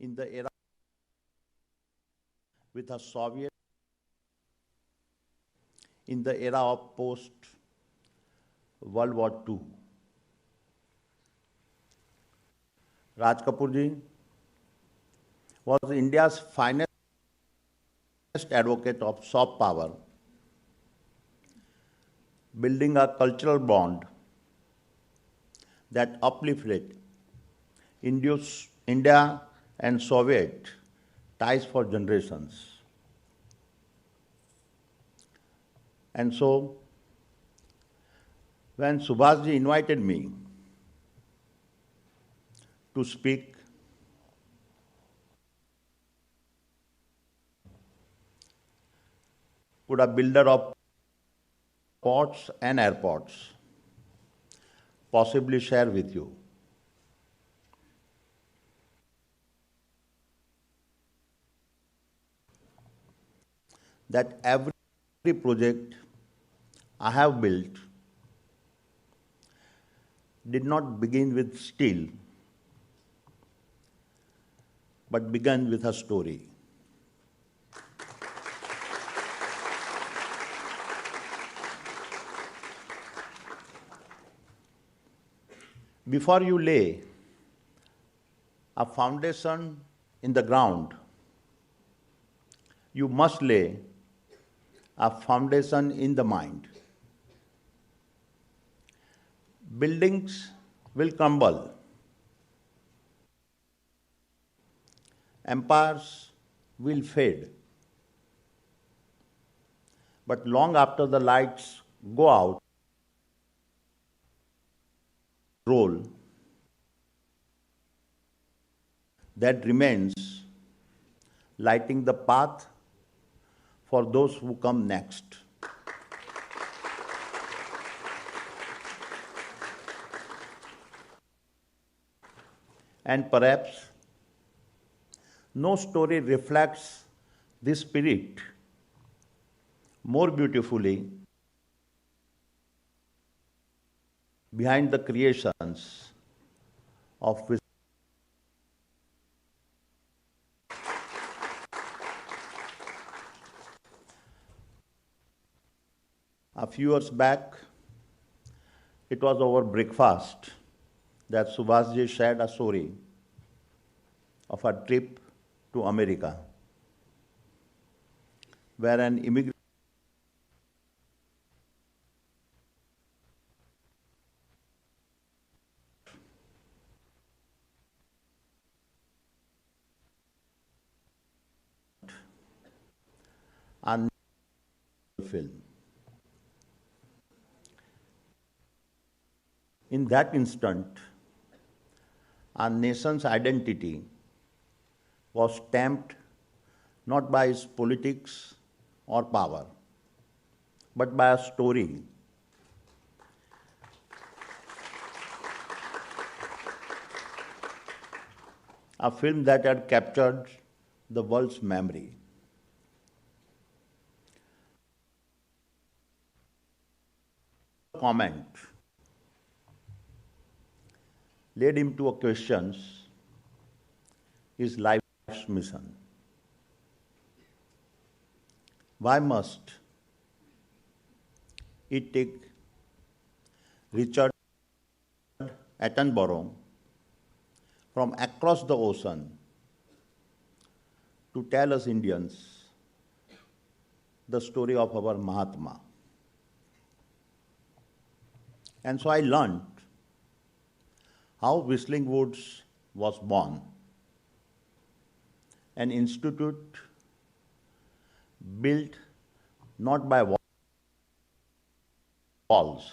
In the era with a Soviet, in the era of post World War II. Raj Kapoor ji was India's finest advocate of soft power, building a cultural bond that uplifted India and Soviet ties for generations. And so, when Subhash ji invited me to speak, could a builder of ports and airports possibly share with you that every project I have built did not begin with steel, but began with a story. Before you lay a foundation in the ground, you must lay a foundation in the mind. Buildings will crumble. Empires will fade. But long after the lights go out, role that remains lighting the path for those who come next. And perhaps no story reflects this spirit more beautifully behind the creations of which a few years back, it was over breakfast that Subhashji shared a story of a trip to America, where an immigrant and film. In that instant, our nation's identity was stamped not by its politics or power, but by a story. A film that had captured the world's memory. Comment led him to a question: his life's mission. Why must it take Richard Attenborough from across the ocean to tell us Indians the story of our Mahatma? And so I learned how Whistling Woods was born, an institute built not by walls,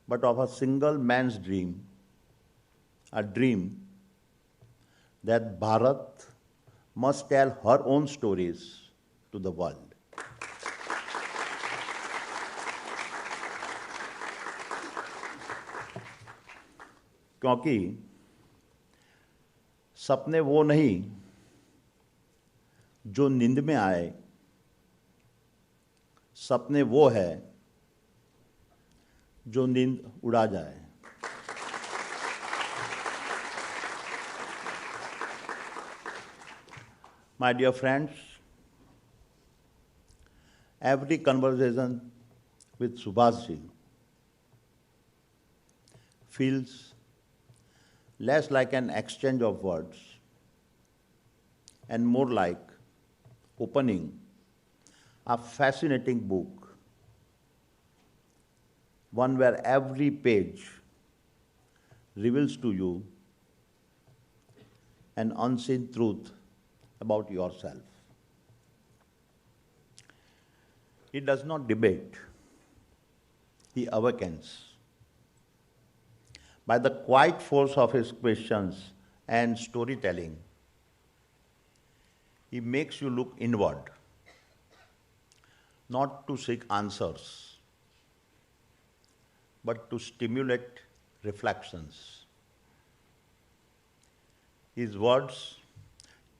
but of a single man's dream, a dream that Bharat must tell her own stories to the world. क्योंकि सपने वो नहीं जो नींद में आए, सपने वो है जो नींद उड़ा जाए। My dear friends, every conversation with Subhashji feels less like an exchange of words and more like opening a fascinating book, one where every page reveals to you an unseen truth about yourself. He does not debate, he awakens. By the quiet force of his questions and storytelling, he makes you look inward, not to seek answers, but to stimulate reflections. His words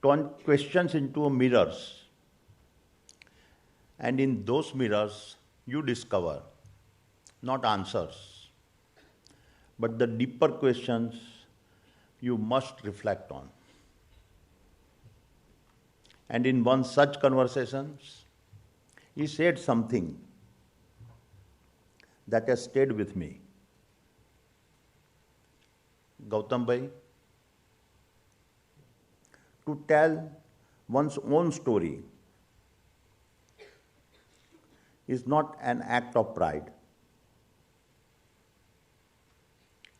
turn questions into mirrors, and in those mirrors you discover not answers, but the deeper questions you must reflect on. And in one such conversation, he said something that has stayed with me. Gautam bhai, to tell one's own story is not an act of pride.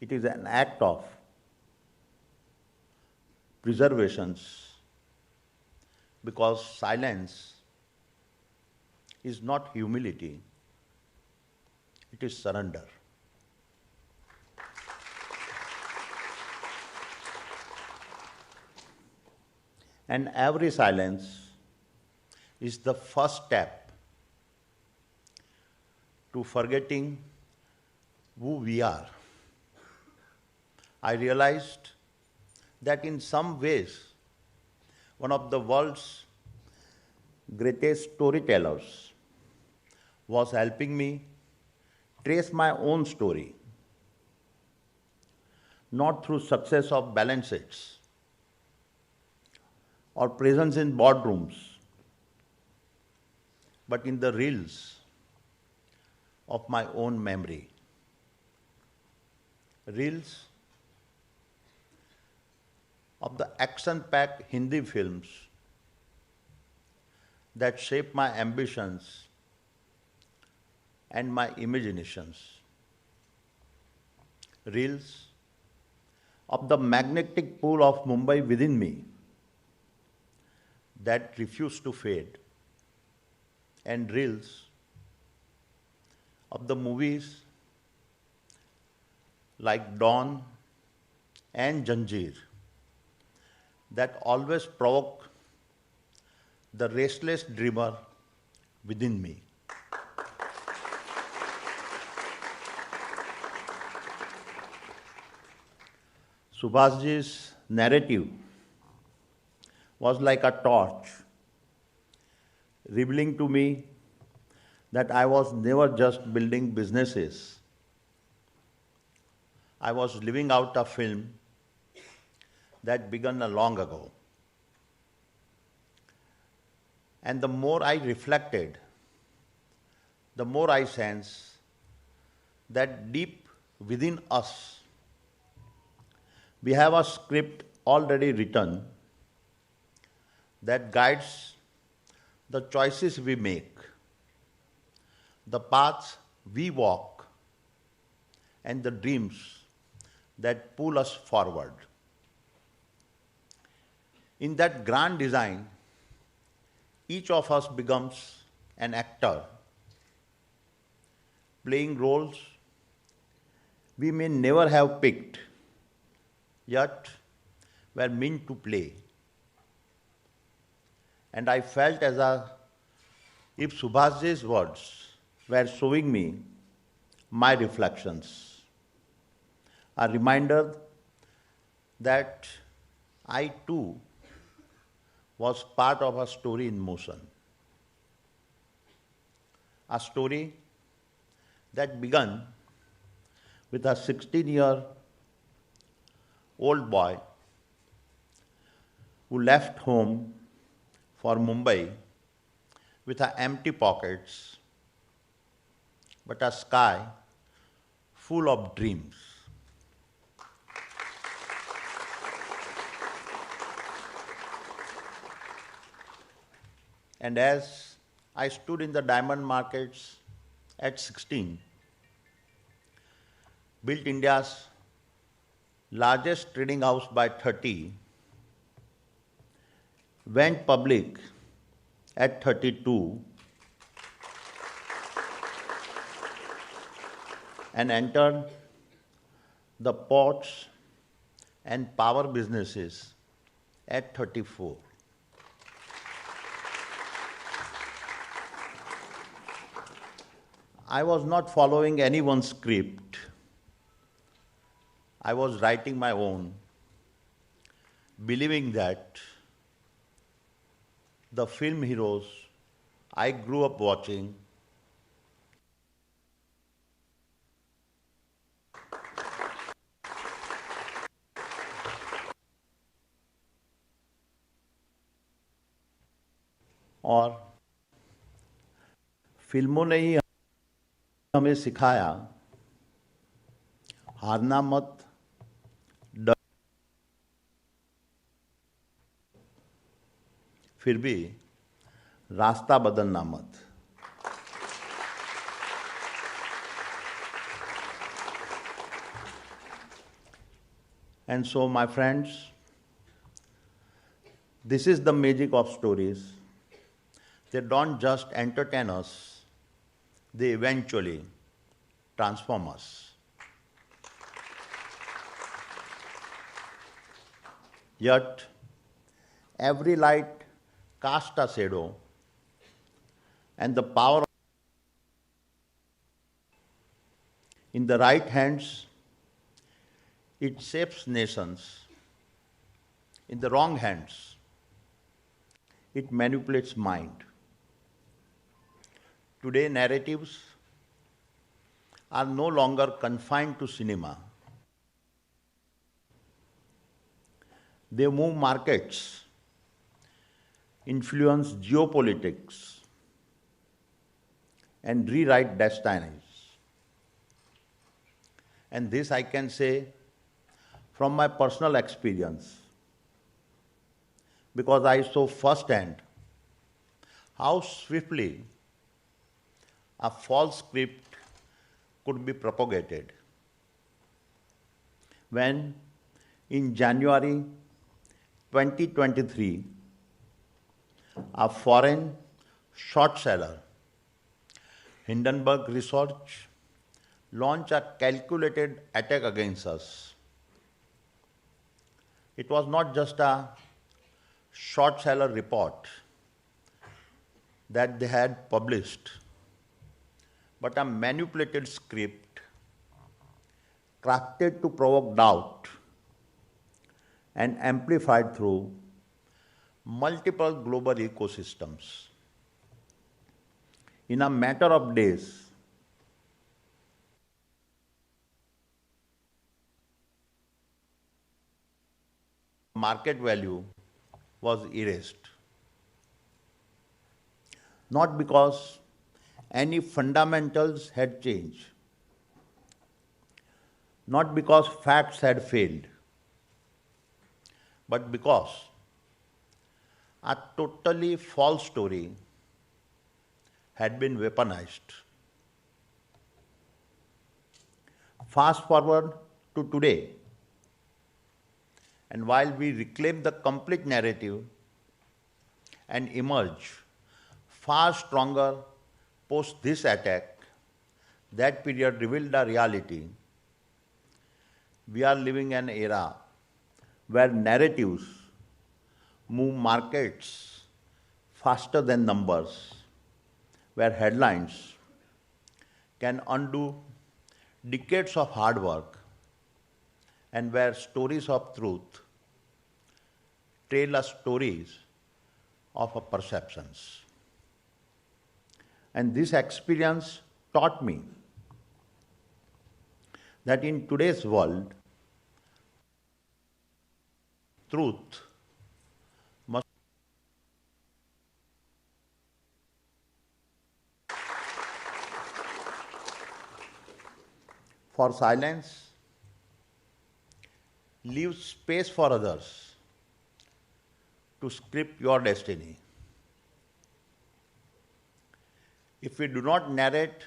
It is an act of preservation, because silence is not humility, it is surrender. And every silence is the first step to forgetting who we are. I realized that in some ways, one of the world's greatest storytellers was helping me trace my own story, not through success of balance sheets or presence in boardrooms, but in the reels of my own memory. Reels of the action-packed Hindi films that shaped my ambitions and my imaginations. Reels of the magnetic pool of Mumbai within me that refused to fade. And reels of the movies like Dawn and Janjeer that always provoke the restless dreamer within me. Subhashji's narrative was like a torch, revealing to me that I was never just building businesses. I was living out a film that began long ago. And the more I reflected, the more I sensed that deep within us, we have a script already written that guides the choices we make, the paths we walk, and the dreams that pull us forward. In that grand design, each of us becomes an actor, playing roles we may never have picked, yet were meant to play. And I felt if Subhashji's words were showing me my reflections, a reminder that I too was part of a story in motion. A story that began with a 16-year-old boy who left home for Mumbai with her empty pockets but a sky full of dreams. And as I stood in the diamond markets at 16, built India's largest trading house by 30, went public at 32, and entered the ports and power businesses at 34. I was not following anyone's script. I was writing my own, believing that the film heroes I grew up watching और फिल्मों ने ही हमें सिखाया हारना मत, डर, फिर भी रास्ता बदलना मत. And so, my friends, this is the magic of stories. They don't just entertain us, they eventually transform us. Yet, every light casts a shadow, and the power in the right hands, it shapes nations. In the wrong hands, it manipulates mind. Today, narratives are no longer confined to cinema. They move markets, influence geopolitics, and rewrite destinies. And this I can say from my personal experience, because I saw firsthand how swiftly a false script could be propagated. When in January 2023, a foreign short seller, Hindenburg Research, launched a calculated attack against us. It was not just a short seller report that they had published, but a manipulated script crafted to provoke doubt and amplified through multiple global ecosystems. In a matter of days, market value was erased. Not because any fundamentals had changed, not because facts had failed, but because a totally false story had been weaponized. Fast forward to today, and while we reclaim the complete narrative and emerge far stronger post this attack, that period revealed a reality. We are living in an era where narratives move markets faster than numbers, where headlines can undo decades of hard work, and where stories of truth tell us stories of our perceptions. And this experience taught me that in today's world, truth must for silence, leave space for others to script your destiny. If we do not narrate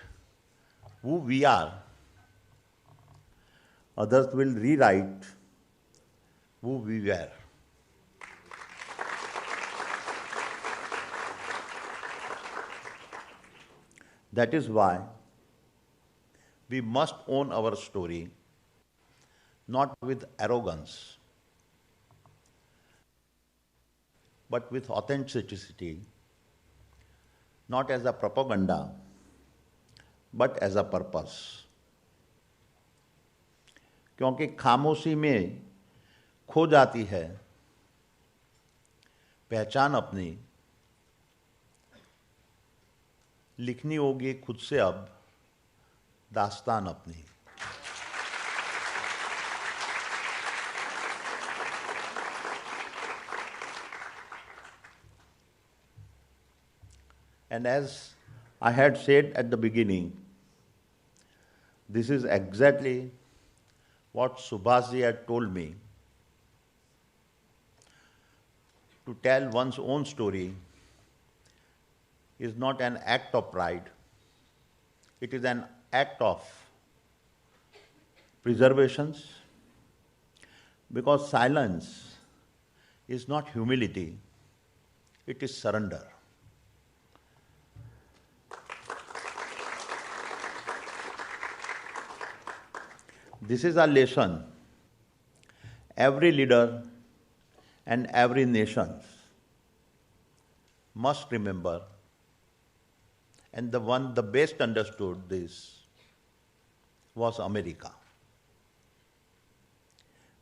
who we are, others will rewrite who we were. That is why we must own our story, not with arrogance, but with authenticity, not as a propaganda, but as a purpose. क्योंकि खामोशी में खो जाती है पहचान अपनी, लिखनी होगी खुद से अब दास्तान अपनी. And as I had said at the beginning, this is exactly what Subhasji had told me. To tell one's own story is not an act of pride. It is an act of preservation, because silence is not humility, it is surrender. This is a lesson every leader and every nation must remember, and the best understood this was America.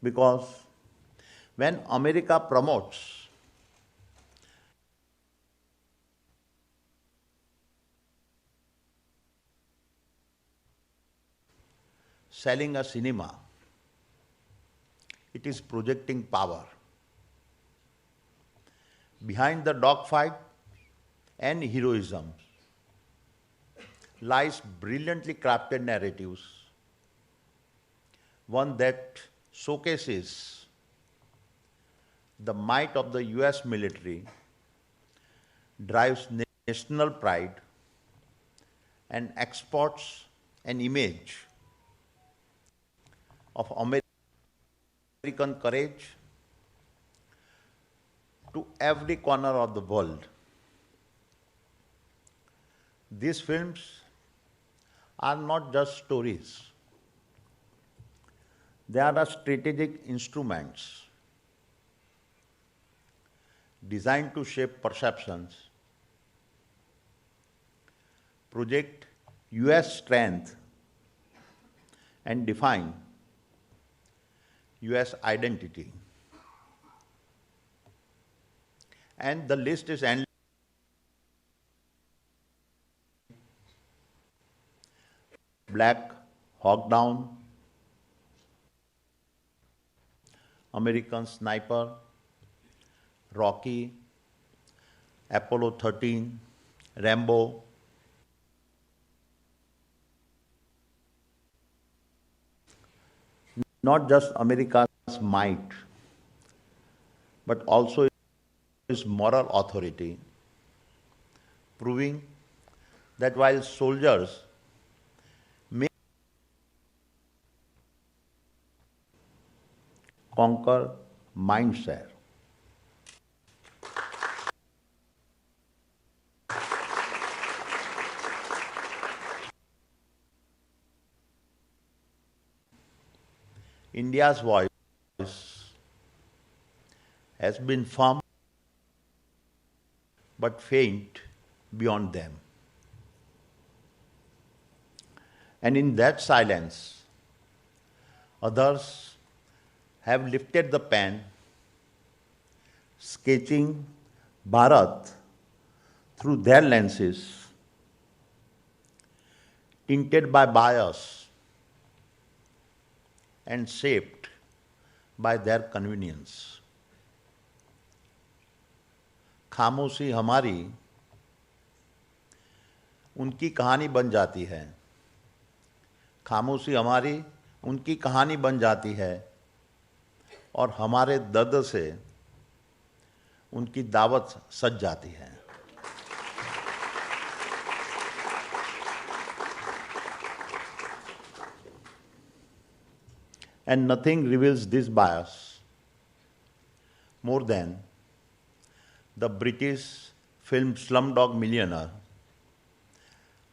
Because when America promotes selling a cinema, it is projecting power. Behind the dogfight and heroism lies brilliantly crafted narratives, one that showcases the might of the US military, drives national pride, and exports an image of American courage to every corner of the world. These films are not just stories. They are strategic instruments designed to shape perceptions, project US strength, and define US identity. And the list is endless. Black Hawk Down, American Sniper, Rocky, Apollo 13, Rambo. Not just America's might, but also its moral authority, proving that while soldiers may conquer mindshare, India's voice has been firm but faint beyond them. And in that silence, others have lifted the pen, sketching Bharat through their lenses, tinted by bias and shaped by their convenience. खामोशी हमारी उनकी कहानी बन जाती है, खामोशी हमारी उनकी कहानी बन जाती है और हमारे दर्द से उनकी दावत सज जाती है. And nothing reveals this bias more than the British film Slumdog Millionaire,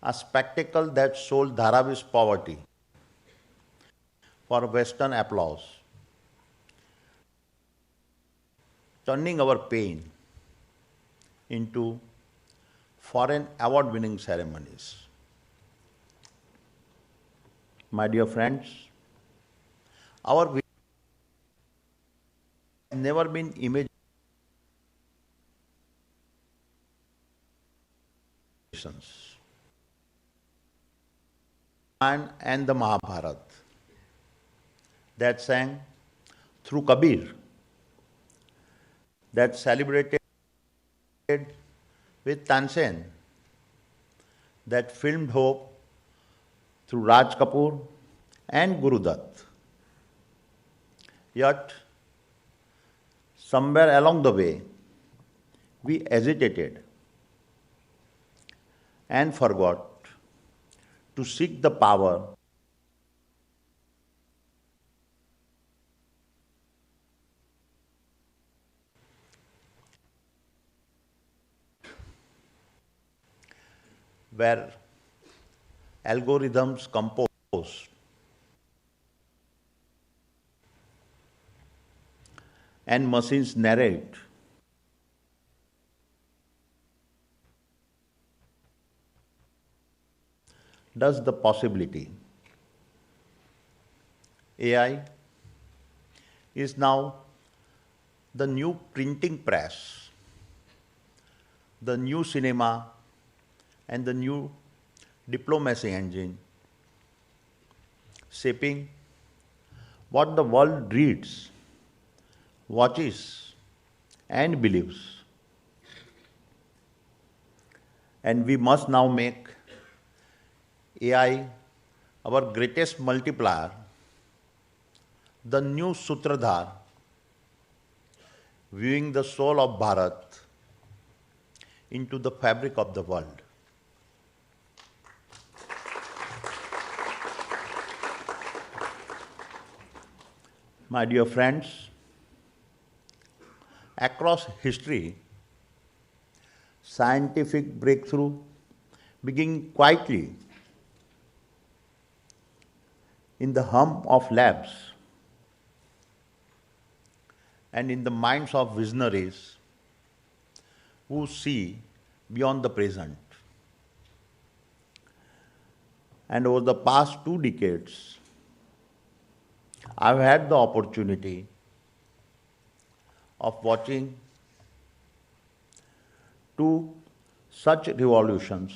a spectacle that sold Dharavi's poverty for Western applause, turning our pain into foreign award-winning ceremonies. My dear friends, our vision has never been imaginations. And the Mahabharata that sang through Kabir, that celebrated with Tansen, that filmed hope through Raj Kapoor and Guru Dutt. Yet, somewhere along the way, we hesitated and forgot to seek the power where algorithms compose and machines narrate. Does the possibility AI is now the new printing press, the new cinema, and the new diplomacy engine, shaping what the world reads, watches, and believes. And we must now make AI our greatest multiplier, the new Sutradhar, viewing the soul of Bharat into the fabric of the world. My dear friends, across history, scientific breakthrough begin quietly in the hum of labs and in the minds of visionaries who see beyond the present. And over the past 2 decades, I've had the opportunity of watching 2 such revolutions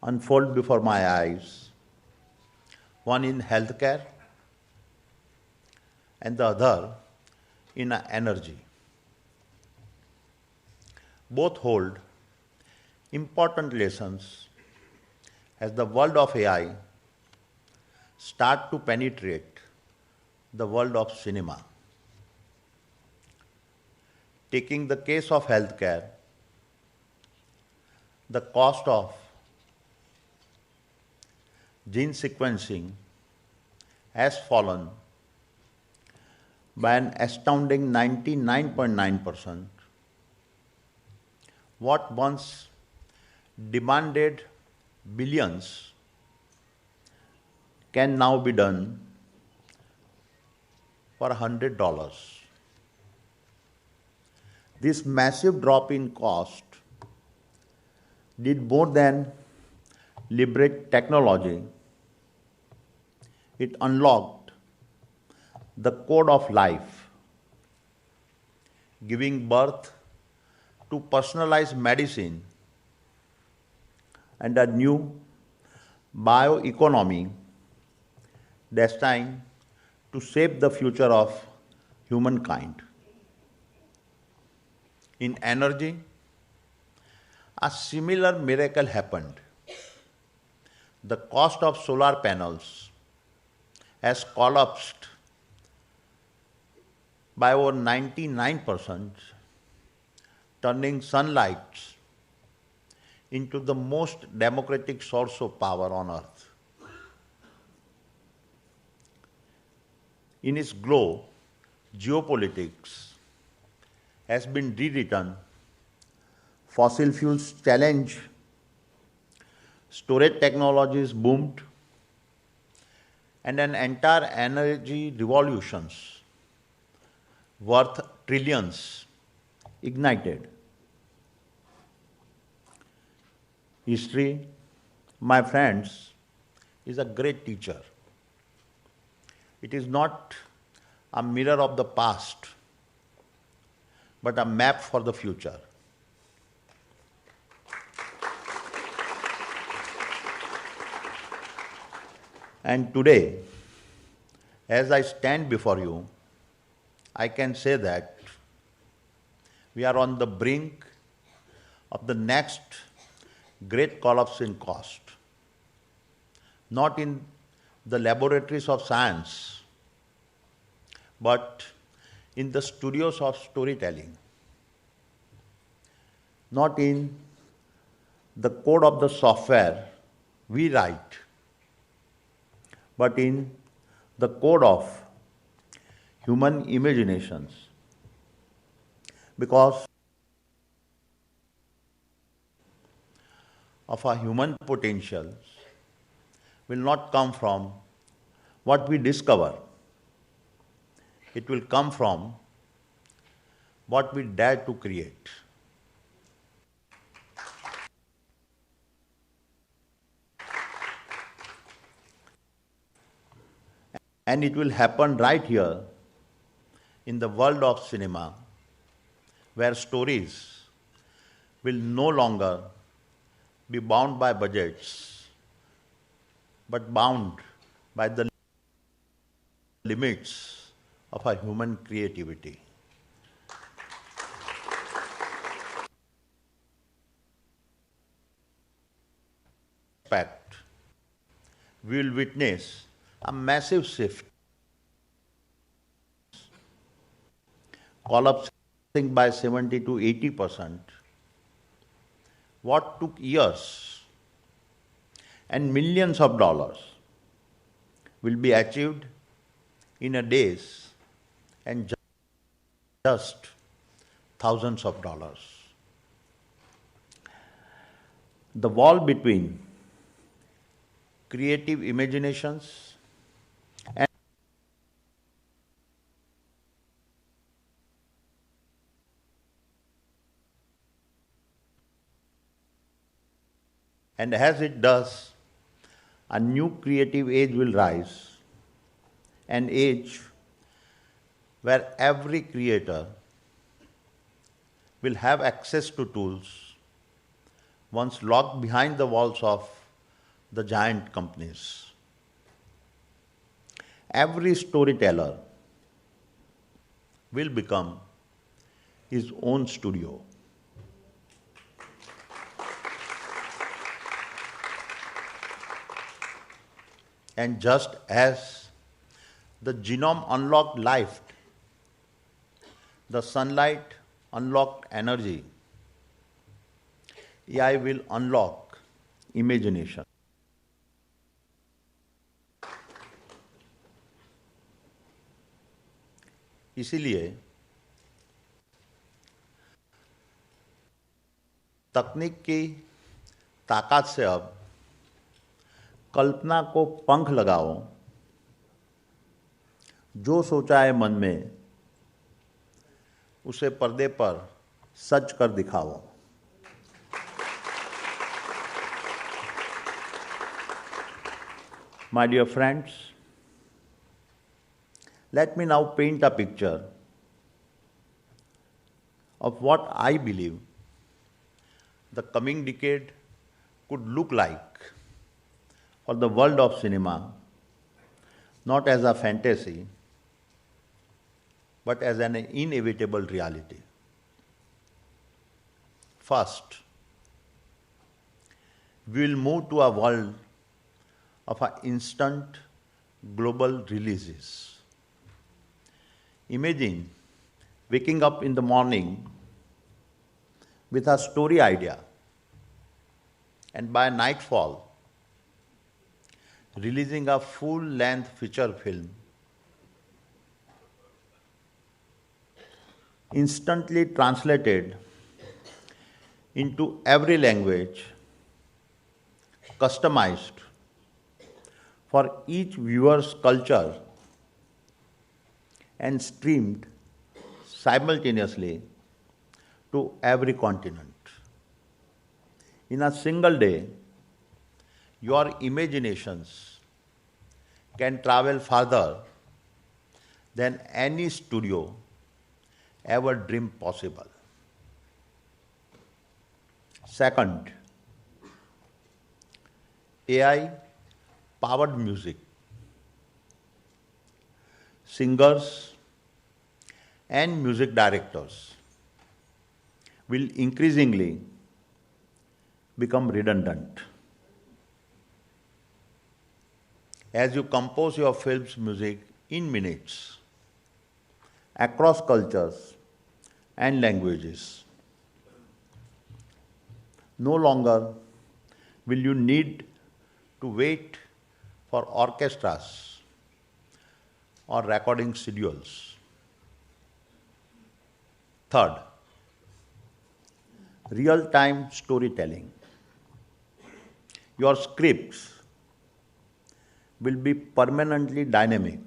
unfold before my eyes, one in healthcare and the other in energy. Both hold important lessons as the world of AI start to penetrate the world of cinema. Taking the case of healthcare, the cost of gene sequencing has fallen by an astounding 99.9%. What once demanded billions can now be done for $100. This massive drop in cost did more than liberate technology. It unlocked the code of life giving birth to personalized medicine and a new bioeconomy destined to shape the future of humankind. In energy, a similar miracle happened. The cost of solar panels has collapsed by over 99%, turning sunlight into the most democratic source of power on earth. In its glow, geopolitics has been rewritten. Fossil fuels challenge, storage technologies boomed, and an entire energy revolutions worth trillions ignited. History, my friends, is a great teacher. It is not a mirror of the past, but a map for the future. And today, as I stand before you, I can say that we are on the brink of the next great collapse in cost, not in the laboratories of science, but in the studios of storytelling, not in the code of the software we write, but in the code of human imaginations. Because of our human potentials will not come from what we discover. It will come from what we dare to create. And it will happen right here in the world of cinema, where stories will no longer be bound by budgets, but bound by the limits of our human creativity. Fact, we will witness a massive shift, collapsing by 70 to 80%. What took years and millions of dollars will be achieved in a days and just thousands of dollars. The wall between creative imaginations and as it does, a new creative age will rise, an age where every creator will have access to tools once locked behind the walls of the giant companies. Every storyteller will become his own studio. And just as the genome unlocked life, the sunlight unlocked energy, AI will unlock imagination. इसीलिए तकनीक की ताकत से अब कल्पना को पंख लगाओ, जो सोचा है मन में उसे पर्दे पर सच कर दिखाओ. My dear friends, let me now paint a picture of what I believe the coming decade could look like for the world of cinema, not as a fantasy, but as an inevitable reality. First, we will move to a world of instant global releases. Imagine waking up in the morning with a story idea and by nightfall releasing a full-length feature film, instantly translated into every language, customized for each viewer's culture and streamed simultaneously to every continent. In a single day, your imaginations can travel farther than any studio ever dreamed possible. Second, AI powered music. Singers and music directors will increasingly become redundant. As you compose your film's music in minutes, across cultures and languages, no longer will you need to wait for orchestras or recording schedules. Third, real-time storytelling. Your scripts will be permanently dynamic